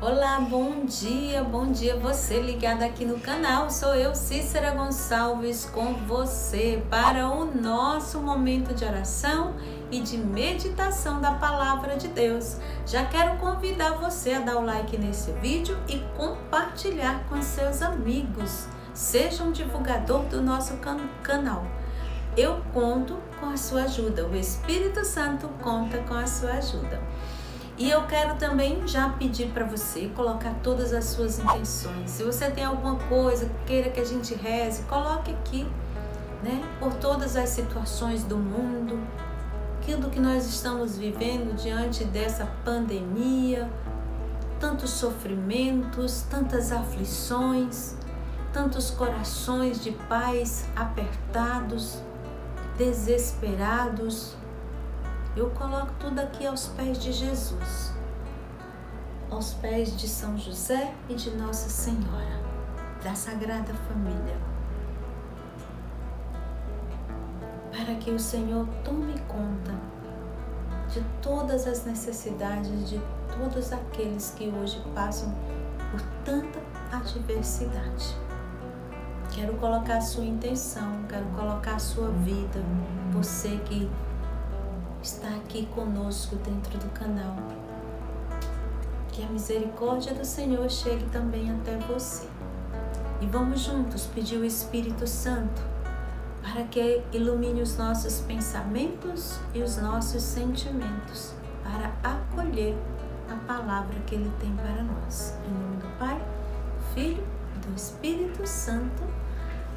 Olá, bom dia você ligado aqui no canal. Sou eu, Cícera Gonçalves, com você para o nosso momento de oração e de meditação da Palavra de Deus. Já quero convidar você a dar o like nesse vídeo e compartilhar com seus amigos. Seja um divulgador do nosso canal. Eu conto com a sua ajuda, o Espírito Santo conta com a sua ajuda. E eu quero também já pedir para você colocar todas as suas intenções. Se você tem alguma coisa que queira que a gente reze, coloque aqui, né? Por todas as situações do mundo, aquilo que nós estamos vivendo diante dessa pandemia, tantos sofrimentos, tantas aflições, tantos corações de pais apertados, desesperados. Eu coloco tudo aqui aos pés de Jesus, aos pés de São José e de Nossa Senhora, da Sagrada Família, para que o Senhor tome conta de todas as necessidades de todos aqueles que hoje passam por tanta adversidade. Quero colocar a sua intenção, quero colocar a sua vida, você que está aqui conosco dentro do canal. Que a misericórdia do Senhor chegue também até você. E vamos juntos pedir o Espírito Santo para que ilumine os nossos pensamentos e os nossos sentimentos para acolher a palavra que Ele tem para nós. Em nome do Pai, do Filho e do Espírito Santo.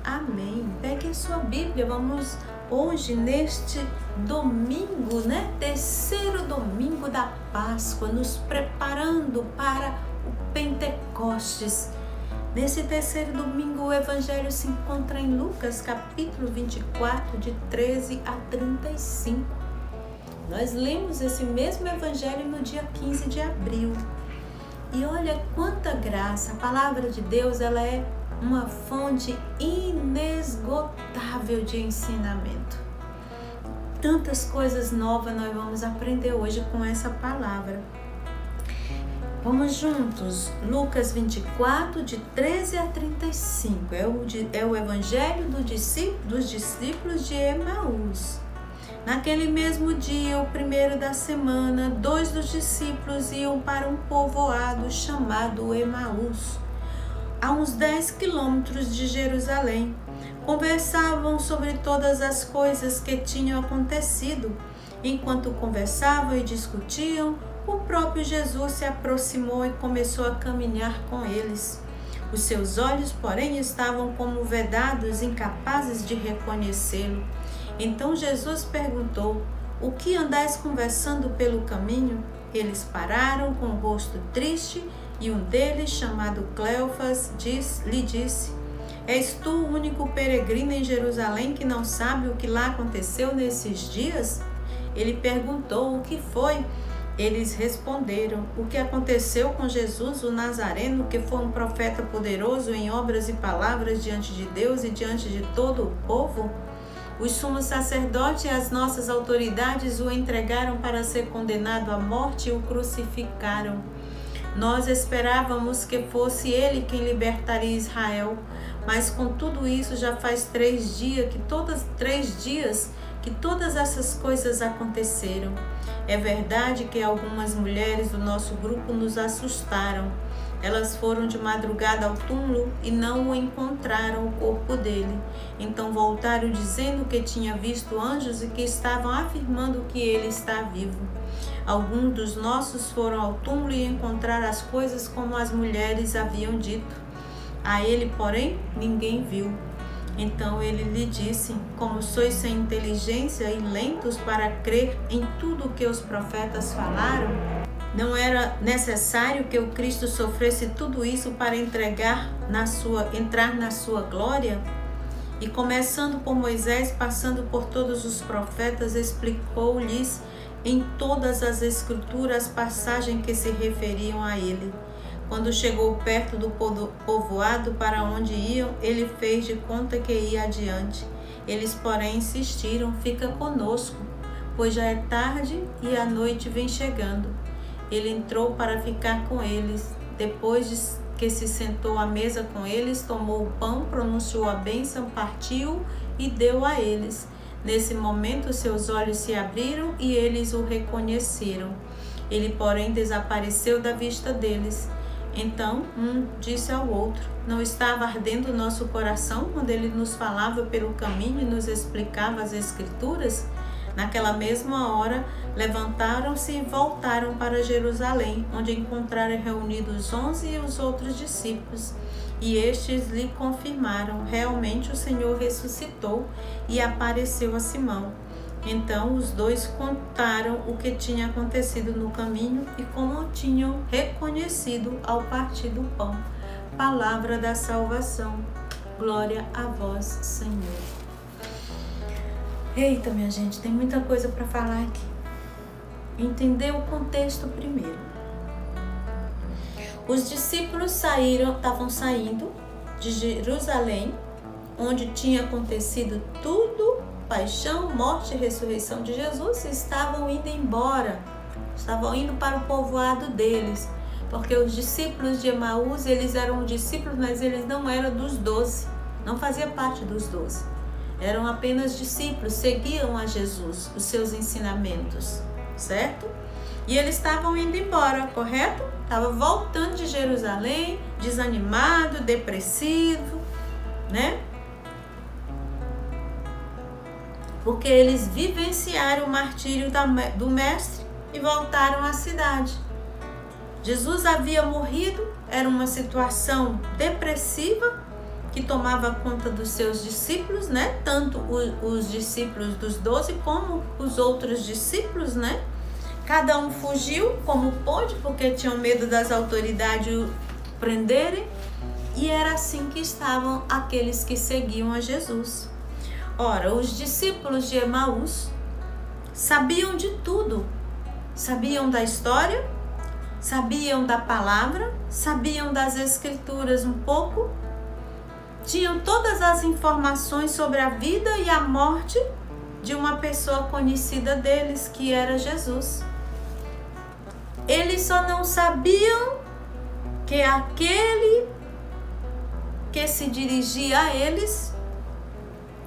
Amém. Pegue a sua Bíblia, vamos hoje neste domingo, né? Terceiro domingo da Páscoa, nos preparando para o Pentecostes. Nesse terceiro domingo, o Evangelho se encontra em Lucas, capítulo 24, de 13 a 35. Nós lemos esse mesmo Evangelho no dia 15 de abril. E olha quanta graça, a palavra de Deus, ela é uma fonte inesgotável de ensinamento. Tantas coisas novas nós vamos aprender hoje com essa palavra. Vamos juntos, Lucas 24, de 13 a 35, é o Evangelho dos discípulos de Emaús. Naquele mesmo dia, o primeiro da semana, 2 dos discípulos iam para um povoado chamado Emaús, a uns 10 quilômetros de Jerusalém. Conversavam sobre todas as coisas que tinham acontecido. Enquanto conversavam e discutiam, o próprio Jesus se aproximou e começou a caminhar com eles. Os seus olhos, porém, estavam como vedados, incapazes de reconhecê-lo. Então Jesus perguntou: "O que andais conversando pelo caminho?" Eles pararam com o rosto triste e um deles, chamado Cleofas, lhe disse: "És tu o único peregrino em Jerusalém que não sabe o que lá aconteceu nesses dias?" Ele perguntou: "O que foi?" Eles responderam: "O que aconteceu com Jesus, o Nazareno, que foi um profeta poderoso em obras e palavras diante de Deus e diante de todo o povo. Os sumos sacerdotes e as nossas autoridades o entregaram para ser condenado à morte e o crucificaram. Nós esperávamos que fosse ele quem libertaria Israel, mas com tudo isso já faz 3 dias que todas essas coisas aconteceram. É verdade que algumas mulheres do nosso grupo nos assustaram. Elas foram de madrugada ao túmulo e não encontraram o corpo dele. Então voltaram dizendo que tinha visto anjos e que estavam afirmando que ele está vivo. Alguns dos nossos foram ao túmulo e encontraram as coisas como as mulheres haviam dito. A ele, porém, ninguém viu." Então ele lhe disse: "Como sois sem inteligência e lentos para crer em tudo o que os profetas falaram? Não era necessário que o Cristo sofresse tudo isso para entrar na sua glória?" E começando por Moisés, passando por todos os profetas, explicou-lhes em todas as escrituras as passagens que se referiam a ele. Quando chegou perto do povoado para onde iam, ele fez de conta que ia adiante. Eles, porém, insistiram: "Fica conosco, pois já é tarde e a noite vem chegando." Ele entrou para ficar com eles, depois de que se sentou à mesa com eles, tomou o pão, pronunciou a bênção, partiu e deu a eles. Nesse momento, seus olhos se abriram e eles o reconheceram. Ele, porém, desapareceu da vista deles. Então, um disse ao outro: não estava ardendo o nosso coração quando ele nos falava pelo caminho e nos explicava as Escrituras? Naquela mesma hora, levantaram-se e voltaram para Jerusalém, onde encontraram reunidos 11 e os outros discípulos. E estes lhe confirmaram: realmente o Senhor ressuscitou e apareceu a Simão. Então os dois contaram o que tinha acontecido no caminho e como o tinham reconhecido ao partir do pão. Palavra da salvação. Glória a vós, Senhor. Eita, minha gente, tem muita coisa para falar aqui. Entender o contexto primeiro. Os discípulos estavam saindo de Jerusalém, onde tinha acontecido tudo, paixão, morte e ressurreição de Jesus, e estavam indo embora, estavam indo para o povoado deles, porque os discípulos de Emaús, eles eram discípulos, mas eles não eram dos 12, não faziam parte dos 12, eram apenas discípulos, seguiam a Jesus, os seus ensinamentos, certo? E eles estavam indo embora, correto? Estava voltando de Jerusalém, desanimado, depressivo, né? Porque eles vivenciaram o martírio do mestre e voltaram à cidade. Jesus havia morrido, era uma situação depressiva que tomava conta dos seus discípulos, né? Tanto os discípulos dos 12 como os outros discípulos, né? Cada um fugiu como pôde, porque tinham medo das autoridades o prenderem, e era assim que estavam aqueles que seguiam a Jesus. Ora, os discípulos de Emaús sabiam de tudo, sabiam da história, sabiam da palavra, sabiam das Escrituras um pouco, tinham todas as informações sobre a vida e a morte de uma pessoa conhecida deles, que era Jesus. Eles só não sabiam que aquele que se dirigia a eles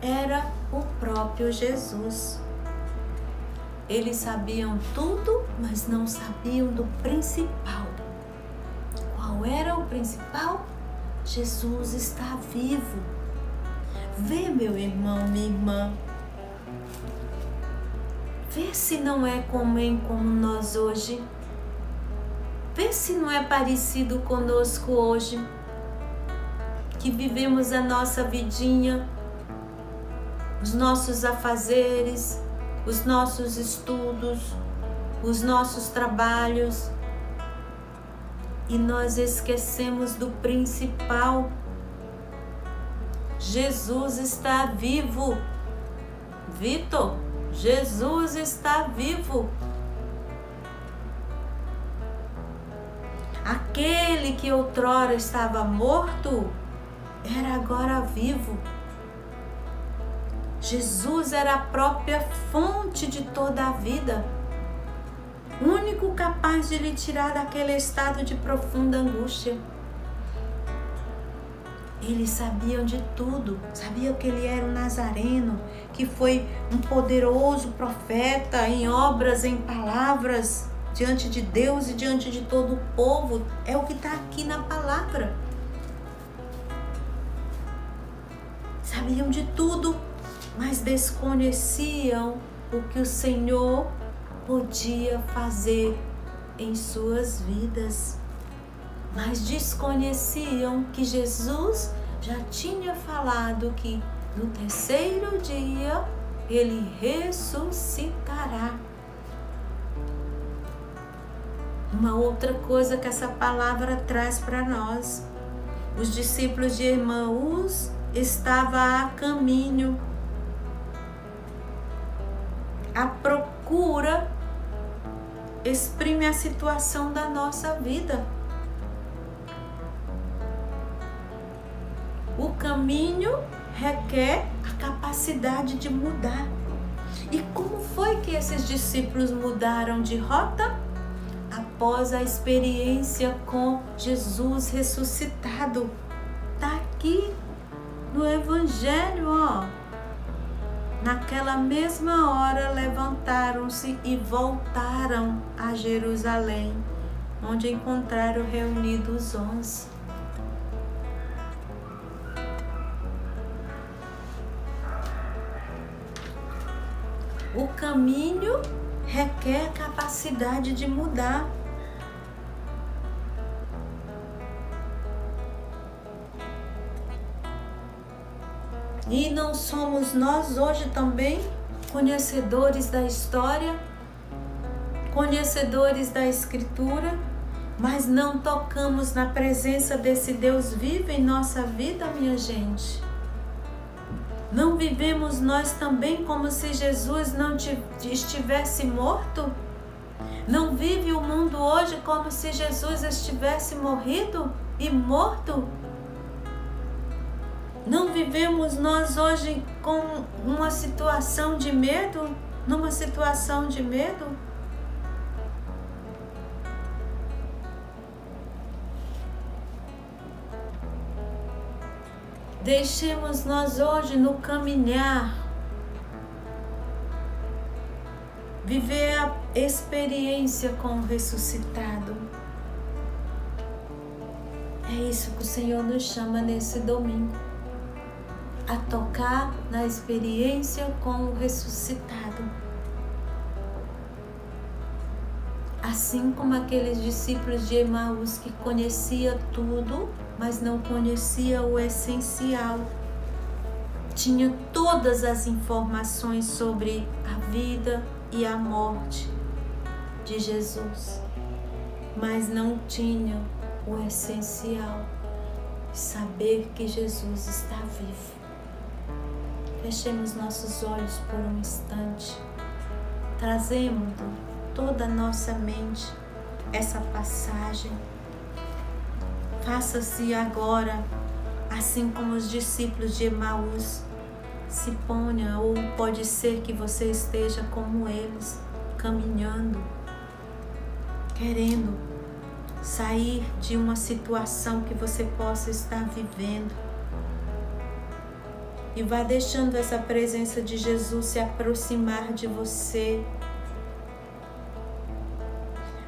era o próprio Jesus. Eles sabiam tudo, mas não sabiam do principal. Qual era o principal? Jesus está vivo. Vê, meu irmão, minha irmã. Vê se não é como nós hoje. Vê se não é parecido conosco hoje, que vivemos a nossa vidinha, os nossos afazeres, os nossos estudos, os nossos trabalhos, e nós esquecemos do principal. Jesus está vivo. Vitor, Jesus está vivo. Aquele que outrora estava morto, era agora vivo. Jesus era a própria fonte de toda a vida, único capaz de lhe tirar daquele estado de profunda angústia. Eles sabiam de tudo, sabiam que ele era o Nazareno, que foi um poderoso profeta em obras, em palavras, diante de Deus e diante de todo o povo. É o que está aqui na palavra. Sabiam de tudo, mas desconheciam o que o Senhor podia fazer em suas vidas. Mas desconheciam que Jesus já tinha falado que no terceiro dia ele ressuscitará. Uma outra coisa que essa palavra traz para nós: os discípulos de Emaús estavam a caminho, a procura exprime a situação da nossa vida. O caminho requer a capacidade de mudar. E como foi que esses discípulos mudaram de rota? A após a experiência com Jesus ressuscitado. Está aqui no Evangelho, ó. Naquela mesma hora levantaram-se e voltaram a Jerusalém, onde encontraram reunidos os 11. O caminho requer capacidade de mudar. E não somos nós hoje também conhecedores da história, conhecedores da Escritura, mas não tocamos na presença desse Deus vivo em nossa vida, minha gente? Não vivemos nós também como se Jesus não estivesse morto? Não vive o mundo hoje como se Jesus estivesse morrido e morto? Não vivemos nós hoje com uma situação de medo? Numa situação de medo? Deixemos nós hoje no caminhar, viver a experiência com o ressuscitado. É isso que o Senhor nos chama nesse domingo, a tocar na experiência com o ressuscitado. Assim como aqueles discípulos de Emaús que conhecia tudo, mas não conhecia o essencial. Tinha todas as informações sobre a vida e a morte de Jesus, mas não tinha o essencial, saber que Jesus está vivo. Fechemos nossos olhos por um instante, trazemos toda a nossa mente essa passagem. Faça-se agora, assim como os discípulos de Emaús, se ponha, ou pode ser que você esteja como eles, caminhando, querendo sair de uma situação que você possa estar vivendo. E vá deixando essa presença de Jesus se aproximar de você.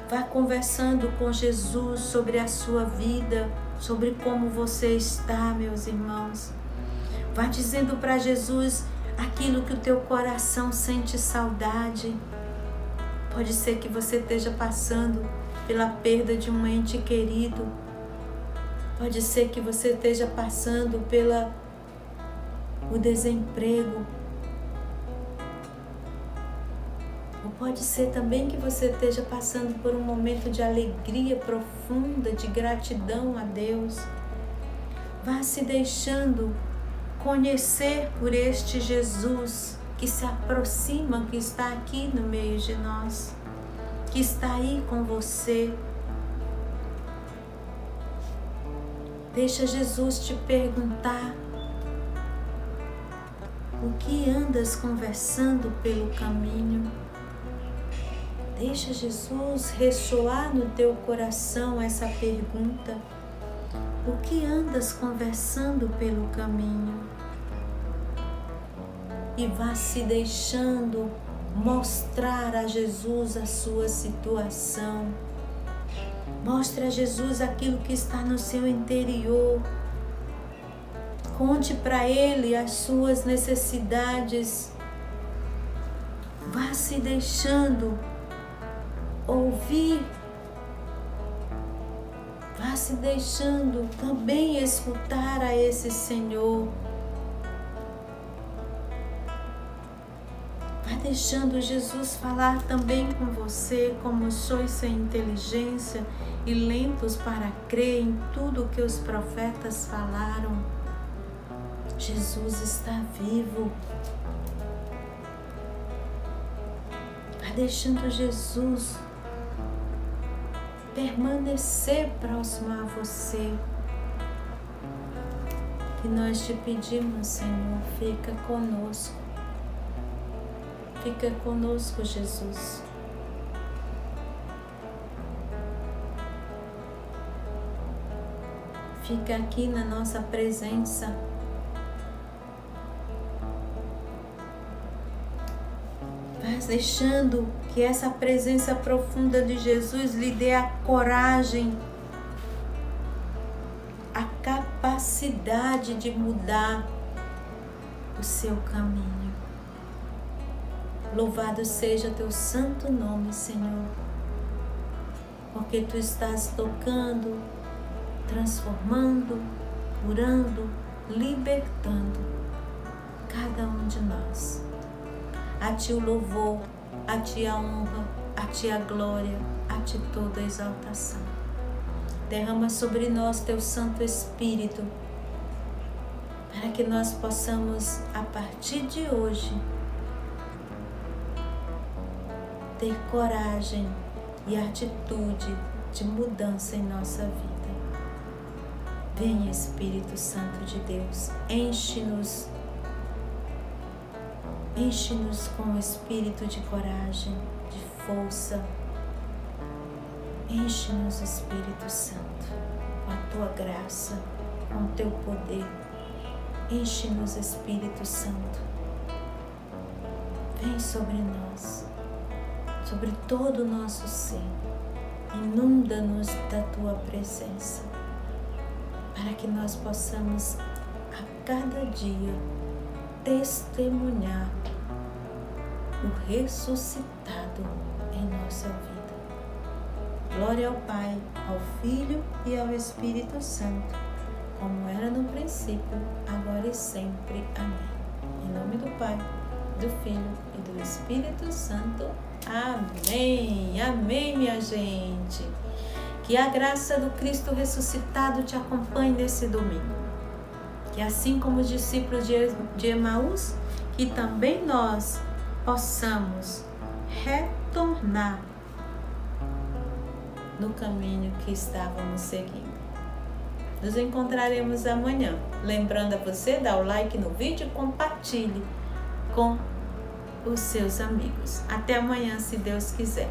Vá conversando com Jesus sobre a sua vida, sobre como você está, meus irmãos. Vá dizendo para Jesus aquilo que o teu coração sente saudade. Pode ser que você esteja passando pela perda de um ente querido. Pode ser que você esteja passando o desemprego. Ou pode ser também que você esteja passando por um momento de alegria profunda, de gratidão a Deus. Vá se deixando conhecer por este Jesus que se aproxima, que está aqui no meio de nós, que está aí com você. Deixa Jesus te perguntar: o que andas conversando pelo caminho? Deixa Jesus ressoar no teu coração essa pergunta: o que andas conversando pelo caminho? E vá se deixando mostrar a Jesus a sua situação. Mostre a Jesus aquilo que está no seu interior. Conte para Ele as suas necessidades. Vá se deixando ouvir. Vá se deixando também escutar a esse Senhor. Vá deixando Jesus falar também com você, como sois sem inteligência e lentos para crer em tudo que os profetas falaram. Jesus está vivo. Vá deixando Jesus permanecer próximo a você. E nós te pedimos, Senhor, fica conosco. Fica conosco, Jesus. Fica aqui na nossa presença. Mas deixando que essa presença profunda de Jesus lhe dê a coragem, a capacidade de mudar o seu caminho. Louvado seja teu santo nome, Senhor, porque tu estás tocando, transformando, curando, libertando cada um de nós. A ti o louvor, a ti a honra, a ti a glória, a ti toda a exaltação. Derrama sobre nós teu Santo Espírito, para que nós possamos, a partir de hoje, ter coragem e atitude de mudança em nossa vida. Venha, Espírito Santo de Deus, enche-nos com o espírito de coragem, de força. Enche-nos, Espírito Santo, com a tua graça, com o teu poder. Enche-nos, Espírito Santo. Vem sobre nós, sobre todo o nosso ser. Inunda-nos da tua presença, para que nós possamos a cada dia testemunhar o ressuscitado em nossa vida. Glória ao Pai, ao Filho e ao Espírito Santo, como era no princípio, agora e sempre. Amém. Em nome do Pai, do Filho e do Espírito Santo. Amém. Amém, minha gente. Que a graça do Cristo ressuscitado te acompanhe nesse domingo. Que assim como os discípulos de Emaús, que também nós possamos retornar no caminho que estávamos seguindo. Nos encontraremos amanhã. Lembrando a você, dá o like no vídeo e compartilhe com os seus amigos. Até amanhã, se Deus quiser.